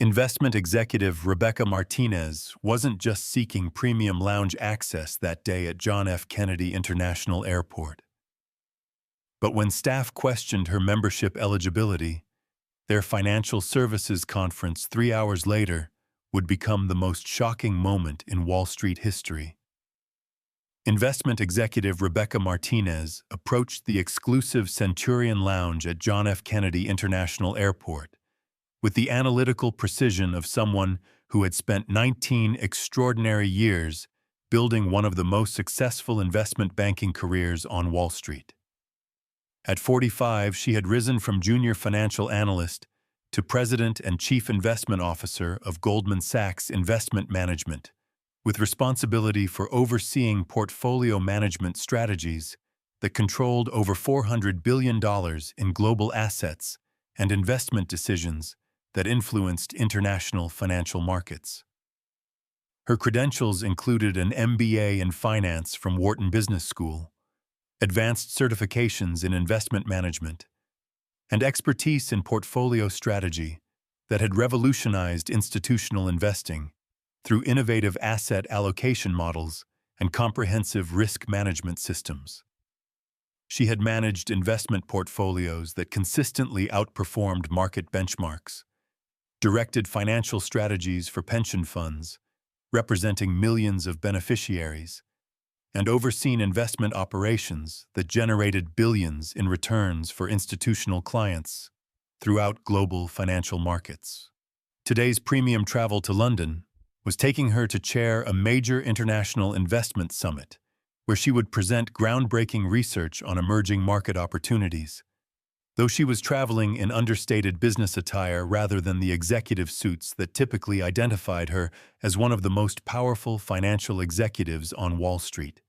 Investment executive Rebecca Martinez wasn't just seeking premium lounge access that day at John F. Kennedy International Airport. But when staff questioned her membership eligibility, their financial services conference 3 hours later would become the most shocking moment in Wall Street history. Investment executive Rebecca Martinez approached the exclusive Centurion Lounge at John F. Kennedy International Airport with the analytical precision of someone who had spent 19 extraordinary years building one of the most successful investment banking careers on Wall Street. At 45, she had risen from junior financial analyst to president and chief investment officer of Goldman Sachs Investment Management, with responsibility for overseeing portfolio management strategies that controlled over $400 billion in global assets and investment decisions that influenced international financial markets. Her credentials included an MBA in finance from Wharton Business School, advanced certifications in investment management, and expertise in portfolio strategy that had revolutionized institutional investing through innovative asset allocation models and comprehensive risk management systems. She had managed investment portfolios that consistently outperformed market benchmarks, directed financial strategies for pension funds, representing millions of beneficiaries, and overseen investment operations that generated billions in returns for institutional clients throughout global financial markets. Today's premium travel to London was taking her to chair a major international investment summit, where she would present groundbreaking research on emerging market opportunities. Though she was traveling in understated business attire rather than the executive suits that typically identified her as one of the most powerful financial executives on Wall Street.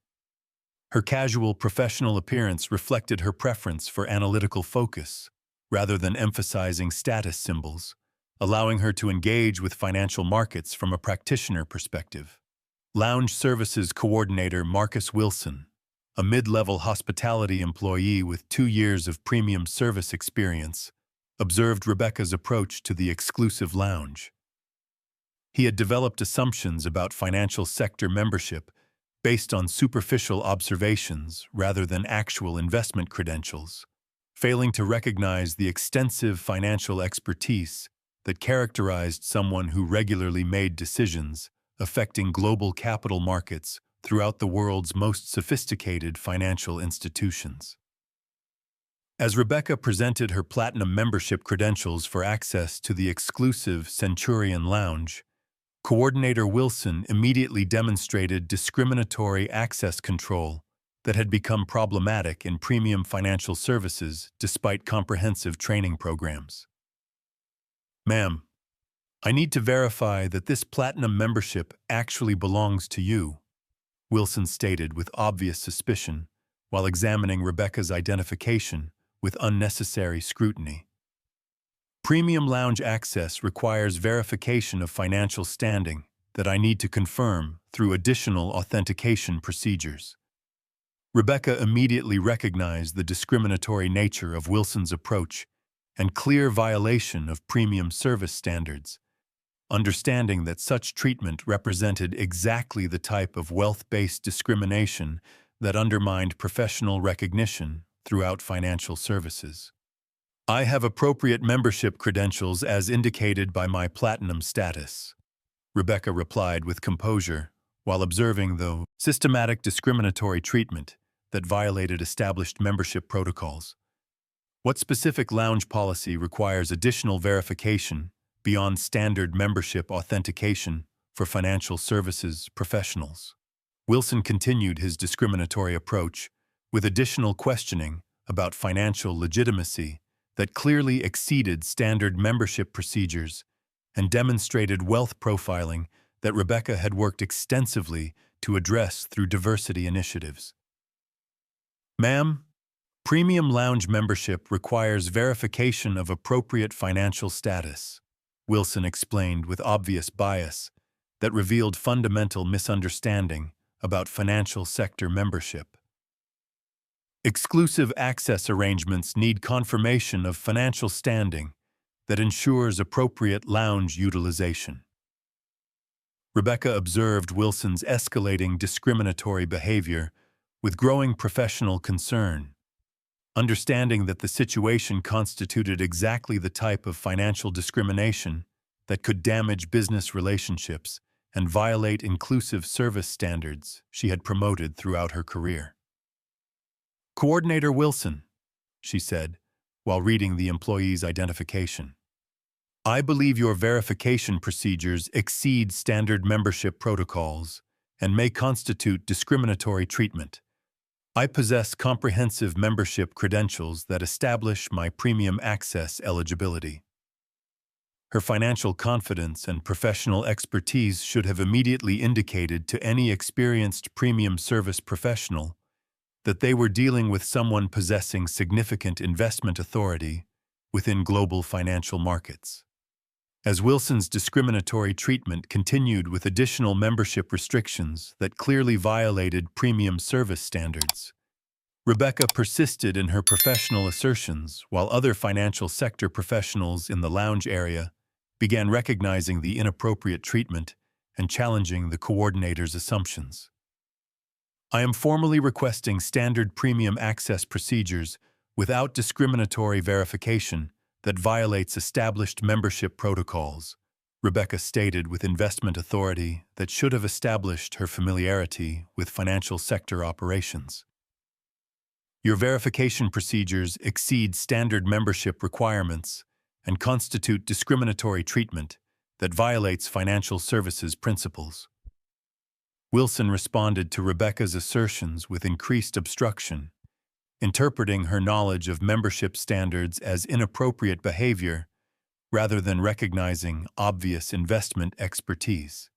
Her casual professional appearance reflected her preference for analytical focus, rather than emphasizing status symbols, allowing her to engage with financial markets from a practitioner perspective. Lounge Services Coordinator Marcus Wilson, a mid-level hospitality employee with 2 years of premium service experience, observed Rebecca's approach to the exclusive lounge. He had developed assumptions about financial sector membership based on superficial observations rather than actual investment credentials, failing to recognize the extensive financial expertise that characterized someone who regularly made decisions affecting global capital markets throughout the world's most sophisticated financial institutions. As Rebecca presented her platinum membership credentials for access to the exclusive Centurion Lounge, Coordinator Wilson immediately demonstrated discriminatory access control that had become problematic in premium financial services despite comprehensive training programs. "Ma'am, I need to verify that this platinum membership actually belongs to you," Wilson stated with obvious suspicion while examining Rebecca's identification with unnecessary scrutiny. "Premium lounge access requires verification of financial standing that I need to confirm through additional authentication procedures." Rebecca immediately recognized the discriminatory nature of Wilson's approach and clear violation of premium service standards, understanding that such treatment represented exactly the type of wealth-based discrimination that undermined professional recognition throughout financial services. "I have appropriate membership credentials as indicated by my platinum status," Rebecca replied with composure, while observing the systematic discriminatory treatment that violated established membership protocols. "What specific lounge policy requires additional verification beyond standard membership authentication for financial services professionals?" Wilson continued his discriminatory approach with additional questioning about financial legitimacy that clearly exceeded standard membership procedures and demonstrated wealth profiling that Rebecca had worked extensively to address through diversity initiatives. "Ma'am, premium lounge membership requires verification of appropriate financial status," Wilson explained with obvious bias that revealed fundamental misunderstanding about financial sector membership. "Exclusive access arrangements need confirmation of financial standing that ensures appropriate lounge utilization. Rebecca observed Wilson's escalating discriminatory behavior with growing professional concern, understanding that the situation constituted exactly the type of financial discrimination that could damage business relationships and violate inclusive service standards she had promoted throughout her career. "Coordinator Wilson," she said, while reading the employee's identification, "I believe your verification procedures exceed standard membership protocols and may constitute discriminatory treatment. I possess comprehensive membership credentials that establish my premium access eligibility." Her financial confidence and professional expertise should have immediately indicated to any experienced premium service professional that they were dealing with someone possessing significant investment authority within global financial markets. As Wilson's discriminatory treatment continued with additional membership restrictions that clearly violated premium service standards, Rebecca persisted in her professional assertions while other financial sector professionals in the lounge area began recognizing the inappropriate treatment and challenging the coordinator's assumptions. "I am formally requesting standard premium access procedures without discriminatory verification that violates established membership protocols," Rebecca stated with investment authority that should have established her familiarity with financial sector operations. "Your verification procedures exceed standard membership requirements and constitute discriminatory treatment that violates financial services principles." Wilson responded to Rebecca's assertions with increased obstruction, interpreting her knowledge of membership standards as inappropriate behavior rather than recognizing obvious investment expertise.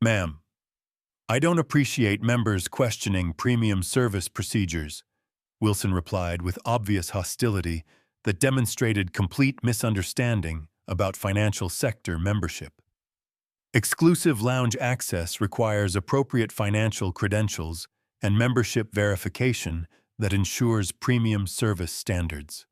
"Ma'am, I don't appreciate members questioning premium service procedures," Wilson replied with obvious hostility that demonstrated complete misunderstanding about financial sector membership. "Exclusive lounge access requires appropriate financial credentials and membership verification that ensures premium service standards."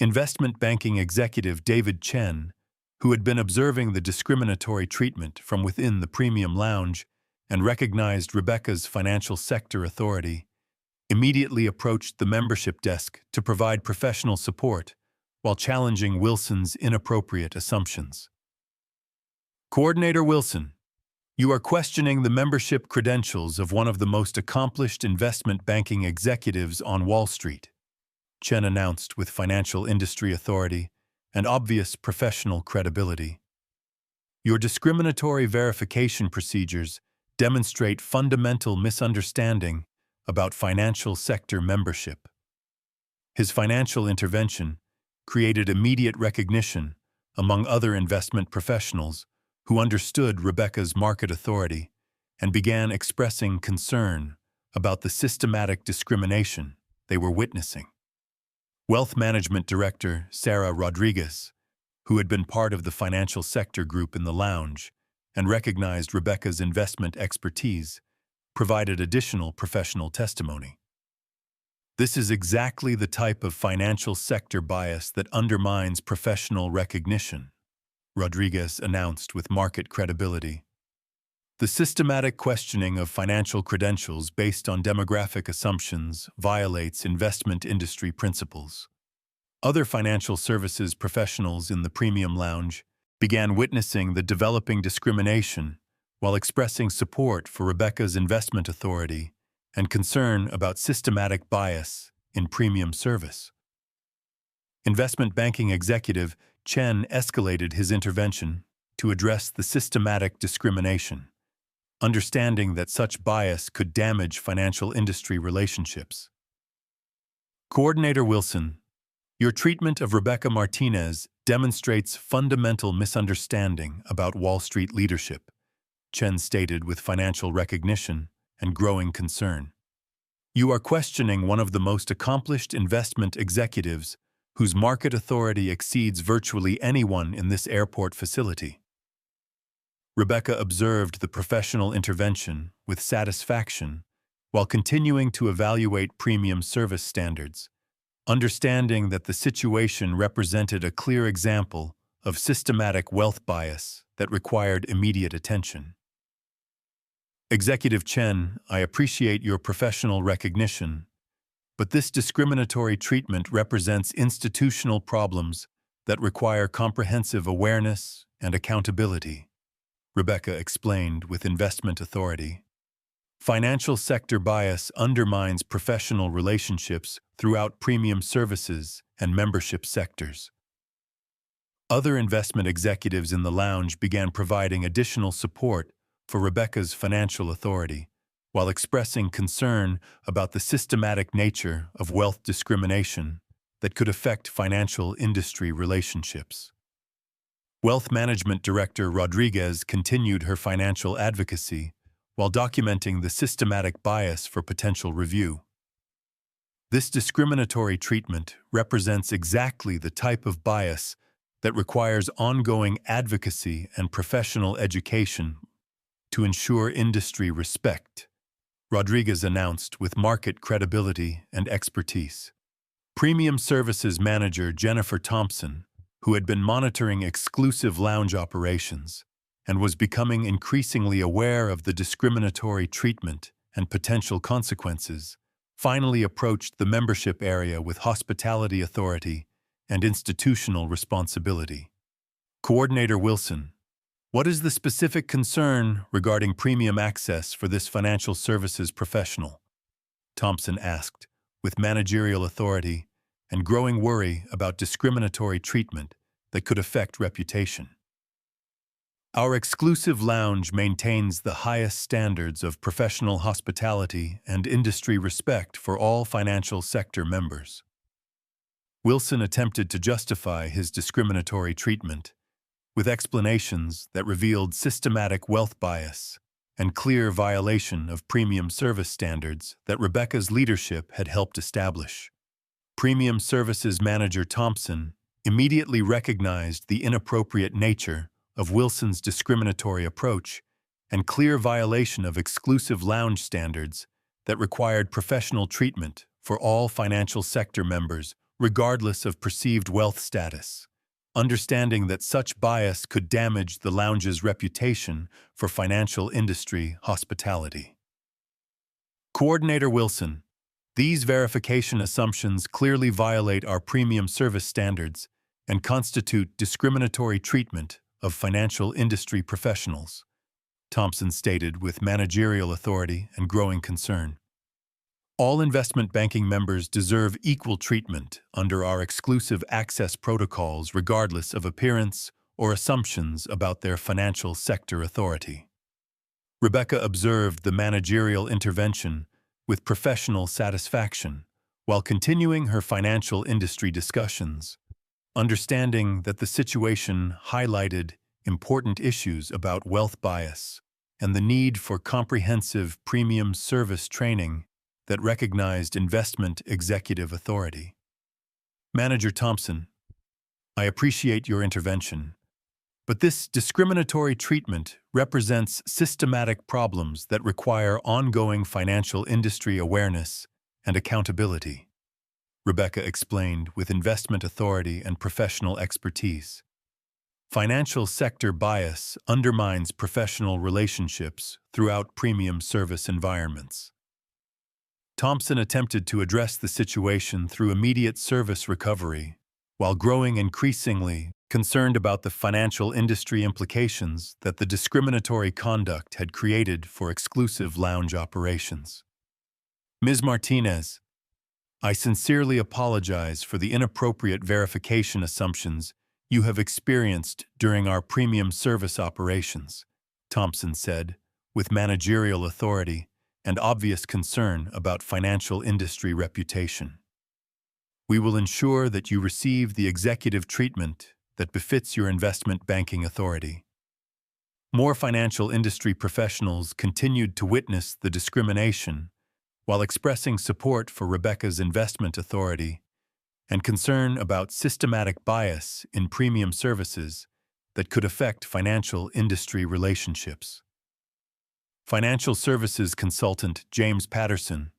Investment banking executive David Chen, who had been observing the discriminatory treatment from within the premium lounge and recognized Rebecca's financial sector authority, immediately approached the membership desk to provide professional support while challenging Wilson's inappropriate assumptions. "Coordinator Wilson, you are questioning the membership credentials of one of the most accomplished investment banking executives on Wall Street," Chen announced with financial industry authority and obvious professional credibility. "Your discriminatory verification procedures demonstrate fundamental misunderstanding about financial sector membership." His financial intervention created immediate recognition among other investment professionals who understood Rebecca's market authority and began expressing concern about the systematic discrimination they were witnessing. Wealth Management Director Sarah Rodriguez, who had been part of the financial sector group in the lounge and recognized Rebecca's investment expertise, provided additional professional testimony. "This is exactly the type of financial sector bias that undermines professional recognition," Rodriguez announced with market credibility. "The systematic questioning of financial credentials based on demographic assumptions violates investment industry principles." Other financial services professionals in the premium lounge began witnessing the developing discrimination while expressing support for Rebecca's investment authority and concern about systematic bias in premium service. Investment banking executive Chen escalated his intervention to address the systematic discrimination, understanding that such bias could damage financial industry relationships. "Coordinator Wilson, your treatment of Rebecca Martinez demonstrates fundamental misunderstanding about Wall Street leadership," Chen stated with financial recognition and growing concern. "You are questioning one of the most accomplished investment executives whose market authority exceeds virtually anyone in this airport facility." Rebecca observed the professional intervention with satisfaction while continuing to evaluate premium service standards, understanding that the situation represented a clear example of systematic wealth bias that required immediate attention. Executive Chen, I appreciate your professional recognition, but this discriminatory treatment represents institutional problems that require comprehensive awareness and accountability, Rebecca explained with investment authority. Financial sector bias undermines professional relationships throughout premium services and membership sectors. Other investment executives in the lounge began providing additional support for Rebecca's financial authority, while expressing concern about the systematic nature of wealth discrimination that could affect financial industry relationships. Wealth Management Director Rodriguez continued her financial advocacy while documenting the systematic bias for potential review. This discriminatory treatment represents exactly the type of bias that requires ongoing advocacy and professional education to ensure industry respect, Rodriguez announced with market credibility and expertise. Premium Services Manager Jennifer Thompson, who had been monitoring exclusive lounge operations and was becoming increasingly aware of the discriminatory treatment and potential consequences, finally approached the membership area with hospitality authority and institutional responsibility. Coordinator Wilson, what is the specific concern regarding premium access for this financial services professional? Thompson asked, with managerial authority and growing worry about discriminatory treatment that could affect reputation. Our exclusive lounge maintains the highest standards of professional hospitality and industry respect for all financial sector members. Wilson attempted to justify his discriminatory treatment with explanations that revealed systematic wealth bias and clear violation of premium service standards that Rebecca's leadership had helped establish. Premium Services Manager Thompson immediately recognized the inappropriate nature of Wilson's discriminatory approach and clear violation of exclusive lounge standards that required professional treatment for all financial sector members regardless of perceived wealth status, understanding that such bias could damage the lounge's reputation for financial industry hospitality. Coordinator Wilson, these verification assumptions clearly violate our premium service standards and constitute discriminatory treatment of financial industry professionals, Thompson stated with managerial authority and growing concern. All investment banking members deserve equal treatment under our exclusive access protocols regardless of appearance or assumptions about their financial sector authority. Rebecca observed the managerial intervention with professional satisfaction while continuing her financial industry discussions, understanding that the situation highlighted important issues about wealth bias and the need for comprehensive premium service training that recognized investment executive authority. Manager Thompson, I appreciate your intervention, but this discriminatory treatment represents systematic problems that require ongoing financial industry awareness and accountability, Rebecca explained with investment authority and professional expertise. Financial sector bias undermines professional relationships throughout premium service environments. Thompson attempted to address the situation through immediate service recovery, while growing increasingly concerned about the financial industry implications that the discriminatory conduct had created for exclusive lounge operations. Ms. Martinez, I sincerely apologize for the inappropriate verification assumptions you have experienced during our premium service operations, Thompson said, with managerial authority and obvious concern about financial industry reputation. We will ensure that you receive the executive treatment that befits your investment banking authority. More financial industry professionals continued to witness the discrimination while expressing support for Rebecca's investment authority and concern about systematic bias in premium services that could affect financial industry relationships. Financial services consultant James Patterson,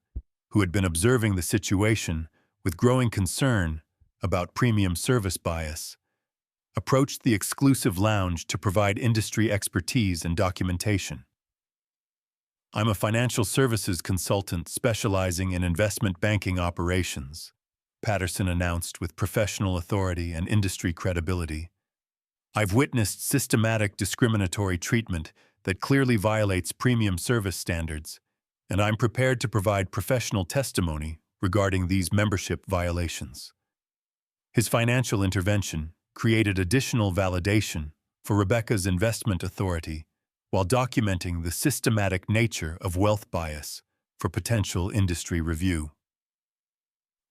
who had been observing the situation with growing concern about premium service bias, approached the exclusive lounge to provide industry expertise and documentation. "I'm a financial services consultant specializing in investment banking operations," Patterson announced with professional authority and industry credibility. "I've witnessed systematic discriminatory treatment that clearly violates premium service standards, and I'm prepared to provide professional testimony regarding these membership violations." His financial intervention created additional validation for Rebecca's investment authority while documenting the systematic nature of wealth bias for potential industry review.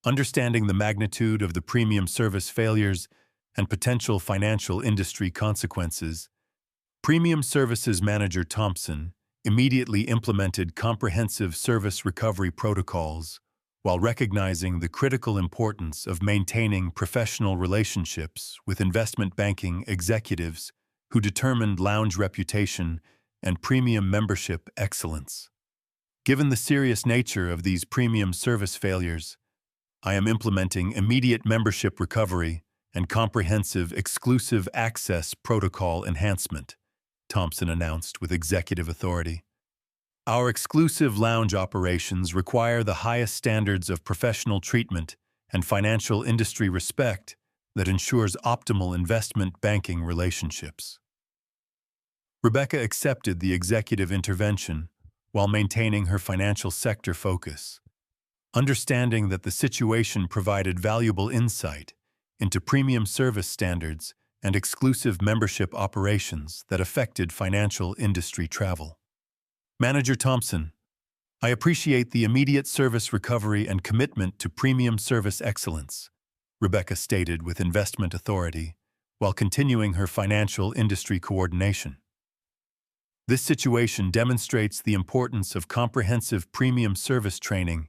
Understanding the magnitude of the premium service failures and potential financial industry consequences, Premium Services Manager Thompson immediately implemented comprehensive service recovery protocols while recognizing the critical importance of maintaining professional relationships with investment banking executives who determined lounge reputation and premium membership excellence. "Given the serious nature of these premium service failures, I am implementing immediate membership recovery and comprehensive exclusive access protocol enhancement," Thompson announced with executive authority. "Our exclusive lounge operations require the highest standards of professional treatment and financial industry respect that ensures optimal investment banking relationships." Rebecca accepted the executive intervention while maintaining her financial sector focus, understanding that the situation provided valuable insight into premium service standards and exclusive membership operations that affected financial industry travel. "Manager Thompson, I appreciate the immediate service recovery and commitment to premium service excellence," Rebecca stated with investment authority, while continuing her financial industry coordination. "This situation demonstrates the importance of comprehensive premium service training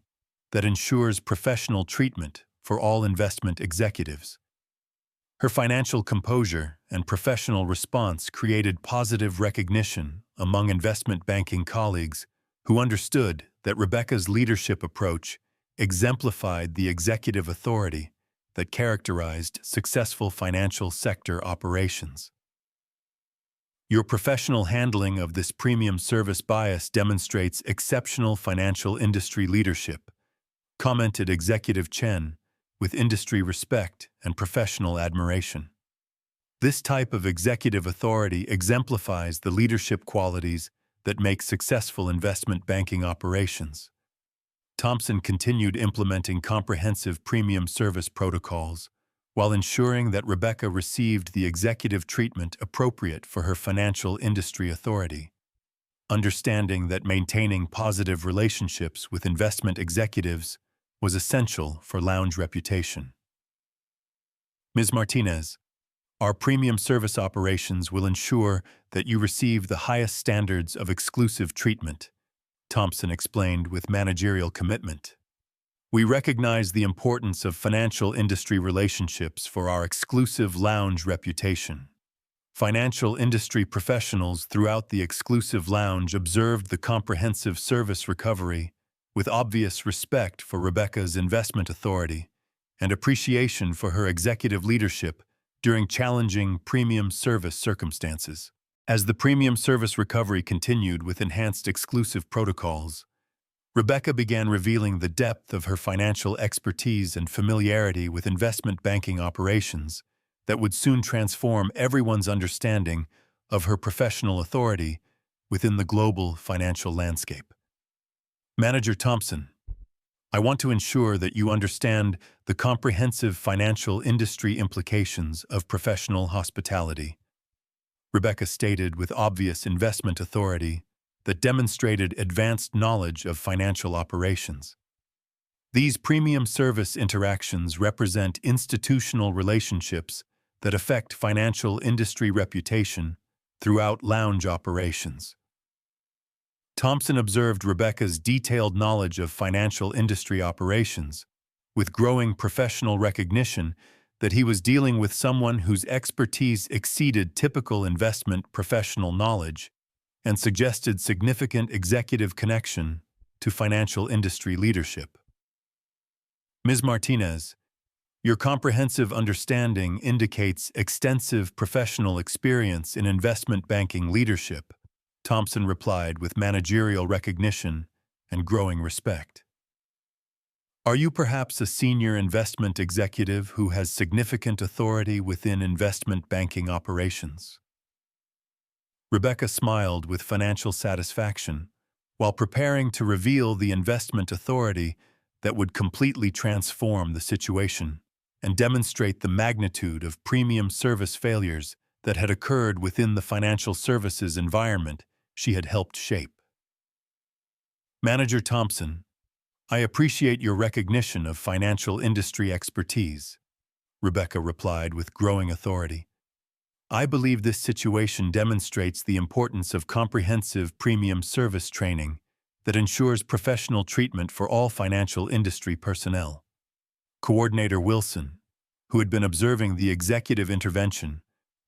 that ensures professional treatment for all investment executives." Her financial composure and professional response created positive recognition among investment banking colleagues who understood that Rebecca's leadership approach exemplified the executive authority that characterized successful financial sector operations. "Your professional handling of this premium service bias demonstrates exceptional financial industry leadership," commented Executive Chen with industry respect and professional admiration. This type of executive authority exemplifies the leadership qualities that make successful investment banking operations. Thompson continued implementing comprehensive premium service protocols while ensuring that Rebecca received the executive treatment appropriate for her financial industry authority. Understanding that maintaining positive relationships with investment executives was essential for lounge reputation. "Ms. Martinez, our premium service operations will ensure that you receive the highest standards of exclusive treatment," Thompson explained with managerial commitment. "We recognize the importance of financial industry relationships for our exclusive lounge reputation." Financial industry professionals throughout the exclusive lounge observed the comprehensive service recovery with obvious respect for Rebecca's investment authority and appreciation for her executive leadership during challenging premium service circumstances. As the premium service recovery continued with enhanced exclusive protocols, Rebecca began revealing the depth of her financial expertise and familiarity with investment banking operations that would soon transform everyone's understanding of her professional authority within the global financial landscape. "Manager Thompson, I want to ensure that you understand the comprehensive financial industry implications of professional hospitality," Rebecca stated with obvious investment authority that demonstrated advanced knowledge of financial operations. "These premium service interactions represent institutional relationships that affect financial industry reputation throughout lounge operations." Thompson observed Rebecca's detailed knowledge of financial industry operations, with growing professional recognition that he was dealing with someone whose expertise exceeded typical investment professional knowledge and suggested significant executive connection to financial industry leadership. Ms. Martinez, your comprehensive understanding indicates extensive professional experience in investment banking leadership, Thompson replied with managerial recognition and growing respect. Are you perhaps a senior investment executive who has significant authority within investment banking operations? Rebecca smiled with financial satisfaction, while preparing to reveal the investment authority that would completely transform the situation and demonstrate the magnitude of premium service failures that had occurred within the financial services environment she had helped shape. Manager Thompson, I appreciate your recognition of financial industry expertise, Rebecca replied with growing authority. I believe this situation demonstrates the importance of comprehensive premium service training that ensures professional treatment for all financial industry personnel. Coordinator Wilson, who had been observing the executive intervention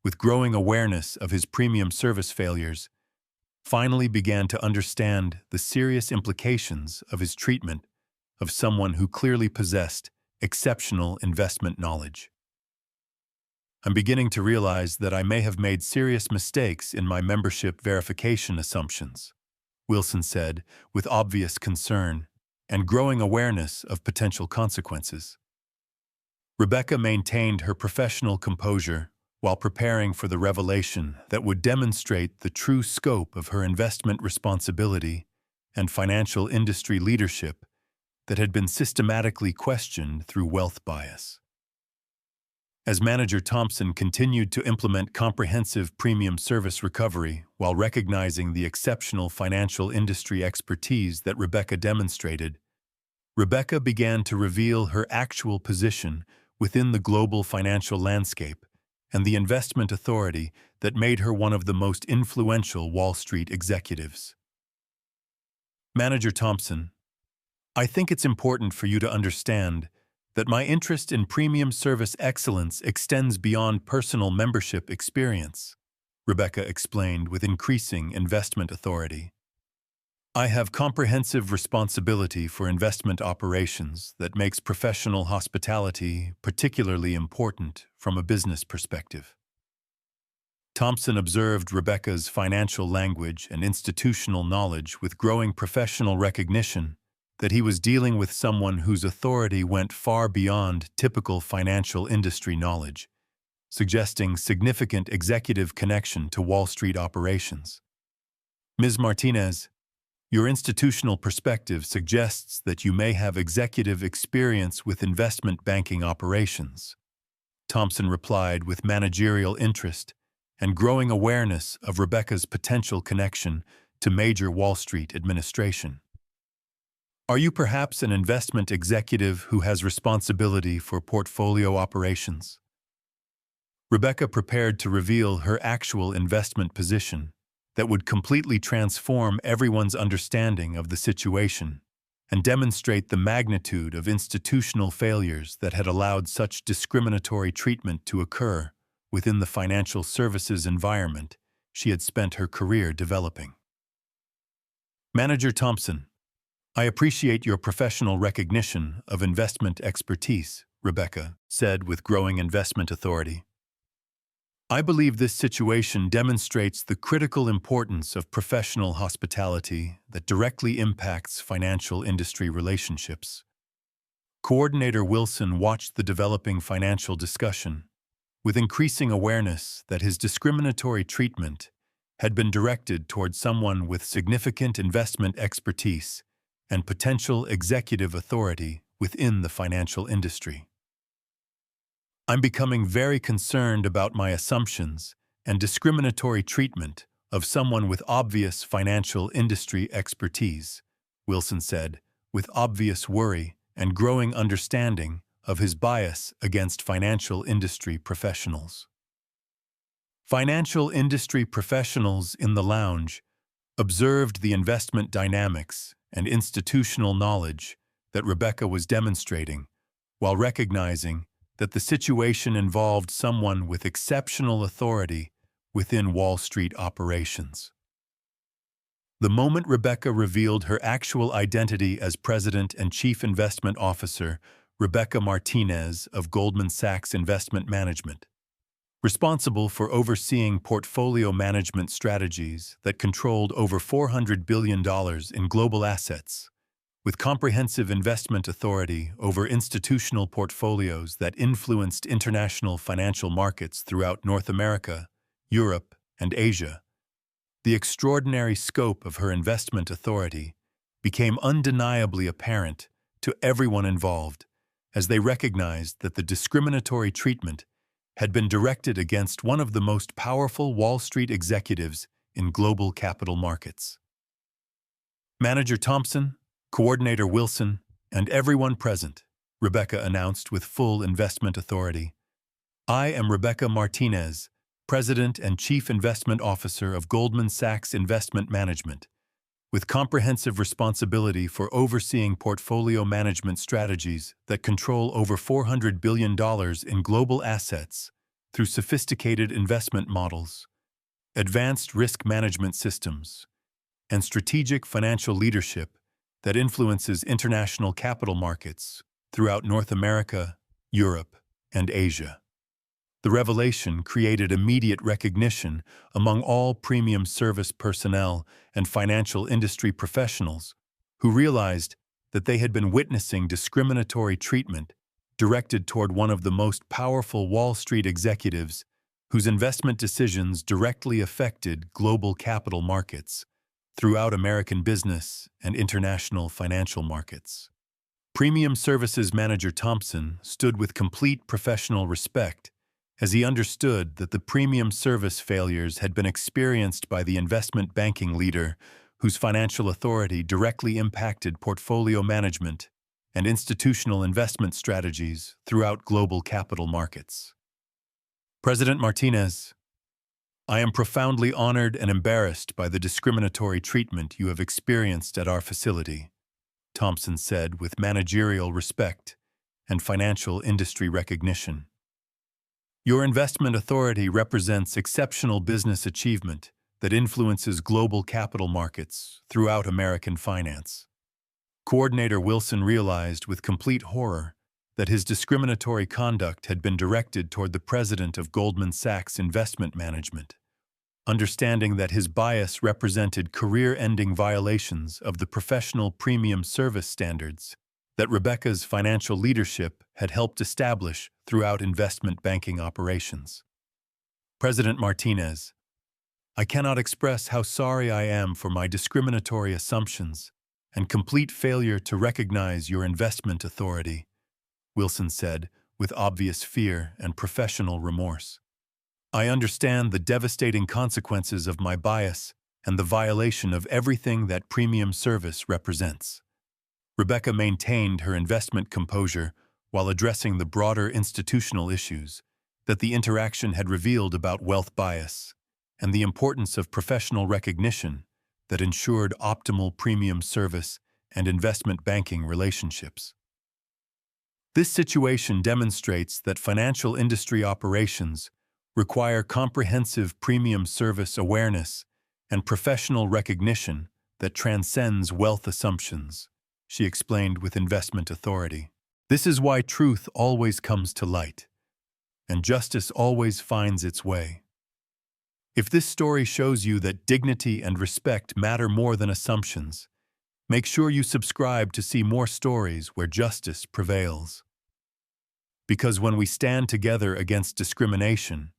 with growing awareness of his premium service failures, finally began to understand the serious implications of his treatment of someone who clearly possessed exceptional investment knowledge. I'm beginning to realize that I may have made serious mistakes in my membership verification assumptions, Wilson said with obvious concern and growing awareness of potential consequences. Rebecca maintained her professional composure while preparing for the revelation that would demonstrate the true scope of her investment responsibility and financial industry leadership that had been systematically questioned through wealth bias. As Manager Thompson continued to implement comprehensive premium service recovery while recognizing the exceptional financial industry expertise that Rebecca demonstrated, Rebecca began to reveal her actual position within the global financial landscape and the investment authority that made her one of the most influential Wall Street executives. Manager Thompson, I think it's important for you to understand that my interest in premium service excellence extends beyond personal membership experience, Rebecca explained with increasing investment authority. I have comprehensive responsibility for investment operations that makes professional hospitality particularly important from a business perspective. Thompson observed Rebecca's financial language and institutional knowledge with growing professional recognition that he was dealing with someone whose authority went far beyond typical financial industry knowledge, suggesting significant executive connection to Wall Street operations. Ms. Martinez, your institutional perspective suggests that you may have executive experience with investment banking operations, Thompson replied with managerial interest and growing awareness of Rebecca's potential connection to major Wall Street administration. Are you perhaps an investment executive who has responsibility for portfolio operations? Rebecca prepared to reveal her actual investment position that would completely transform everyone's understanding of the situation and demonstrate the magnitude of institutional failures that had allowed such discriminatory treatment to occur within the financial services environment she had spent her career developing. Manager Thompson, I appreciate your professional recognition of investment expertise, Rebecca said with growing investment authority. I believe this situation demonstrates the critical importance of professional hospitality that directly impacts financial industry relationships. Coordinator Wilson watched the developing financial discussion with increasing awareness that his discriminatory treatment had been directed toward someone with significant investment expertise and potential executive authority within the financial industry. I'm becoming very concerned about my assumptions and discriminatory treatment of someone with obvious financial industry expertise, Wilson said, with obvious worry and growing understanding of his bias against financial industry professionals. Financial industry professionals in the lounge observed the investment dynamics and institutional knowledge that Rebecca was demonstrating, while recognizing that the situation involved someone with exceptional authority within Wall Street operations. The moment Rebecca revealed her actual identity as President and Chief Investment Officer, Rebecca Martinez of Goldman Sachs Investment Management, responsible for overseeing portfolio management strategies that controlled over $400 billion in global assets, with comprehensive investment authority over institutional portfolios that influenced international financial markets throughout North America, Europe, and Asia. The extraordinary scope of her investment authority became undeniably apparent to everyone involved as they recognized that the discriminatory treatment had been directed against one of the most powerful Wall Street executives in global capital markets. Manager Thompson, Coordinator Wilson, and everyone present, Rebecca announced with full investment authority. I am Rebecca Martinez, President and Chief Investment Officer of Goldman Sachs Investment Management, with comprehensive responsibility for overseeing portfolio management strategies that control over $400 billion in global assets through sophisticated investment models, advanced risk management systems, and strategic financial leadership that influences international capital markets throughout North America, Europe, and Asia. The revelation created immediate recognition among all premium service personnel and financial industry professionals who realized that they had been witnessing discriminatory treatment directed toward one of the most powerful Wall Street executives whose investment decisions directly affected global capital markets throughout American business and international financial markets. Premium Services Manager Thompson stood with complete professional respect as he understood that the premium service failures had been experienced by the investment banking leader whose financial authority directly impacted portfolio management and institutional investment strategies throughout global capital markets. President Martinez, I am profoundly honored and embarrassed by the discriminatory treatment you have experienced at our facility, Thompson said with managerial respect and financial industry recognition. Your investment authority represents exceptional business achievement that influences global capital markets throughout American finance. Coordinator Wilson realized with complete horror that his discriminatory conduct had been directed toward the president of Goldman Sachs Investment Management, understanding that his bias represented career-ending violations of the professional premium service standards that Rebecca's financial leadership had helped establish throughout investment banking operations. President Martinez, I cannot express how sorry I am for my discriminatory assumptions and complete failure to recognize your investment authority, Wilson said with obvious fear and professional remorse. I understand the devastating consequences of my bias and the violation of everything that premium service represents. Rebecca maintained her investment composure while addressing the broader institutional issues that the interaction had revealed about wealth bias and the importance of professional recognition that ensured optimal premium service and investment banking relationships. This situation demonstrates that financial industry operations require comprehensive premium service awareness and professional recognition that transcends wealth assumptions, she explained with investment authority. This is why truth always comes to light, and justice always finds its way. If this story shows you that dignity and respect matter more than assumptions, make sure you subscribe to see more stories where justice prevails. Because when we stand together against discrimination,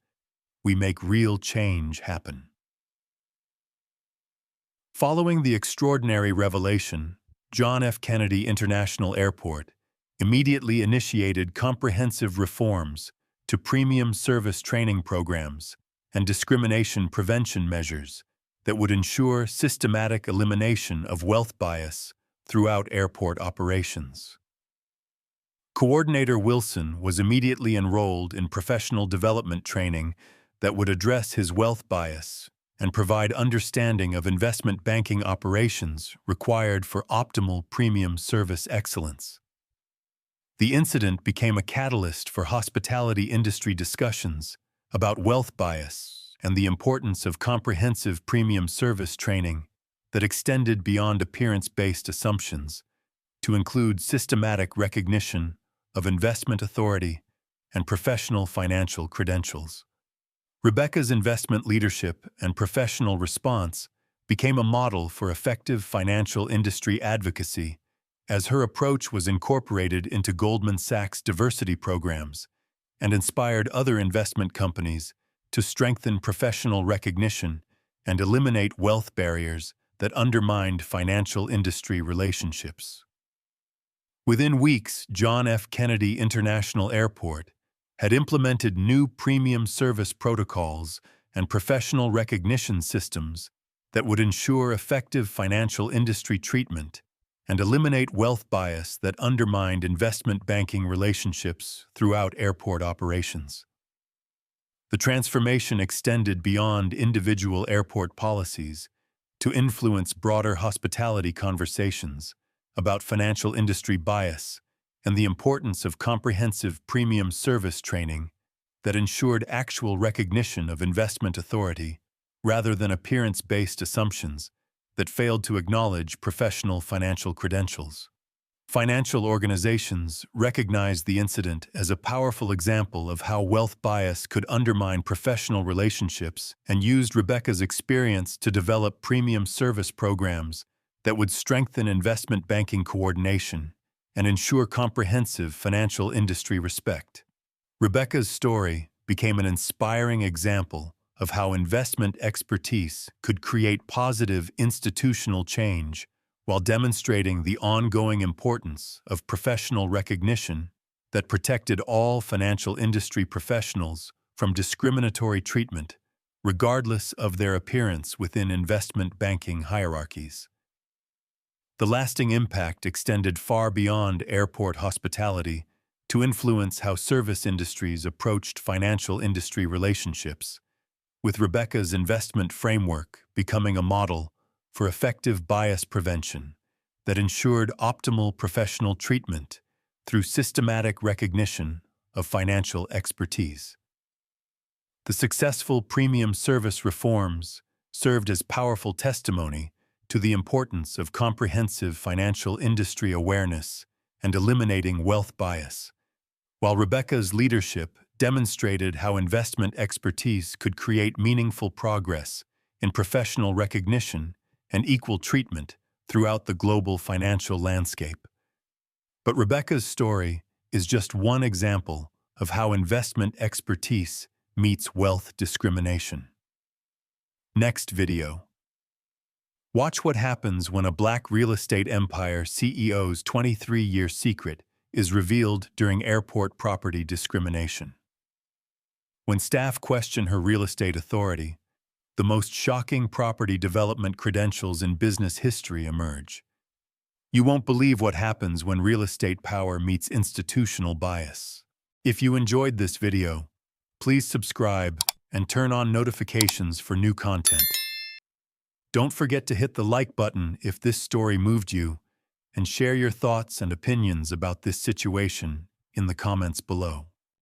we make real change happen. Following the extraordinary revelation, John F. Kennedy International Airport immediately initiated comprehensive reforms to premium service training programs and discrimination prevention measures that would ensure systematic elimination of wealth bias throughout airport operations. Coordinator Wilson was immediately enrolled in professional development training that would address his wealth bias and provide understanding of investment banking operations required for optimal premium service excellence. The incident became a catalyst for hospitality industry discussions about wealth bias and the importance of comprehensive premium service training that extended beyond appearance-based assumptions to include systematic recognition of investment authority and professional financial credentials. Rebecca's investment leadership and professional response became a model for effective financial industry advocacy as her approach was incorporated into Goldman Sachs' diversity programs and inspired other investment companies to strengthen professional recognition and eliminate wealth barriers that undermined financial industry relationships. Within weeks, John F. Kennedy International Airport had implemented new premium service protocols and professional recognition systems that would ensure effective financial industry treatment and eliminate wealth bias that undermined investment banking relationships throughout airport operations. The transformation extended beyond individual airport policies to influence broader hospitality conversations about financial industry bias and the importance of comprehensive premium service training that ensured actual recognition of investment authority rather than appearance-based assumptions that failed to acknowledge professional financial credentials. Financial organizations recognized the incident as a powerful example of how wealth bias could undermine professional relationships and used Rebecca's experience to develop premium service programs that would strengthen investment banking coordination and ensure comprehensive financial industry respect. Rebecca's story became an inspiring example of how investment expertise could create positive institutional change while demonstrating the ongoing importance of professional recognition that protected all financial industry professionals from discriminatory treatment, regardless of their appearance within investment banking hierarchies. The lasting impact extended far beyond airport hospitality to influence how service industries approached financial industry relationships, with Rebecca's investment framework becoming a model for effective bias prevention that ensured optimal professional treatment through systematic recognition of financial expertise. The successful premium service reforms served as powerful testimony to the importance of comprehensive financial industry awareness and eliminating wealth bias, while Rebecca's leadership demonstrated how investment expertise could create meaningful progress in professional recognition and equal treatment throughout the global financial landscape. But Rebecca's story is just one example of how investment expertise meets wealth discrimination. Next video. Watch what happens when a Black real estate empire CEO's 23-year secret is revealed during airport property discrimination. When staff question her real estate authority, the most shocking property development credentials in business history emerge. You won't believe what happens when real estate power meets institutional bias. If you enjoyed this video, please subscribe and turn on notifications for new content. Don't forget to hit the like button if this story moved you, and share your thoughts and opinions about this situation in the comments below.